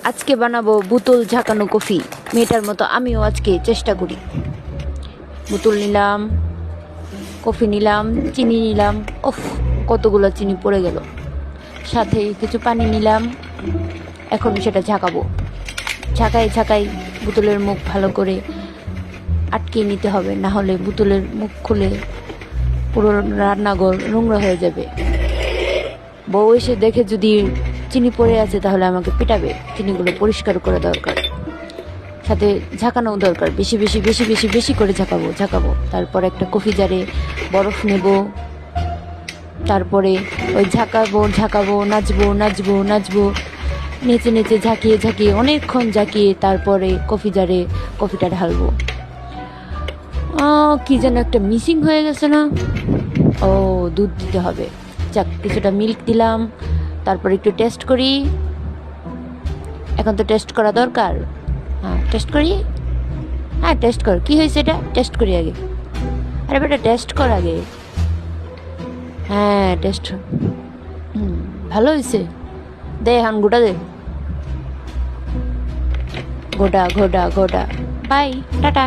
আজকে বানাবো বোতল ঝাঁকানো কফি। মেয়েটার মতো আমিও আজকে চেষ্টা করি। বোতল নিলাম, কফি নিলাম, চিনি নিলাম। ওফ, কতগুলো চিনি পড়ে গেল। সাথে কিছু পানি নিলাম। এখন সেটা ঝাঁকাবো। ঝাঁকাই ঝাঁকাই বোতলের মুখ ভালো করে আটকে নিতে হবে, না হলে বোতলের মুখ খুলে পুরো রান্নাঘর নোংরা হয়ে যাবে। বউ এসে দেখে যদি চিনি পড়ে আছে তাহলে আমাকে পিটাবে। চিনিগুলো পরিষ্কার করা দরকার, সাথে ঝাঁকানো দরকার। বেশি বেশি বেশি বেশি বেশি করে ঝাঁকাবো। তারপর একটা কফি জারে বরফ নেব। তারপরে ওই ঝাঁকাবো, নাচবো, নেচে নেচে ঝাঁকিয়ে অনেকক্ষণ ঝাঁকিয়ে তারপরে কফি জারে কফিটা ঢালবো। কি যেন একটা মিসিং হয়ে গেছে না? ও, দুধ দিতে হবে। যাক, কিছুটা মিল্ক দিলাম। তারপর একটু টেস্ট করি। এখন তো টেস্ট করা দরকার। টেস্ট করি। টেস্ট কর, কি হয়েছে এটা টেস্ট করি আগে। আরে বেটা, টেস্ট কর আগে। টেস্ট ভালো হয়েছে। দে এখন গোটা দে। গোটা। Bye, tata.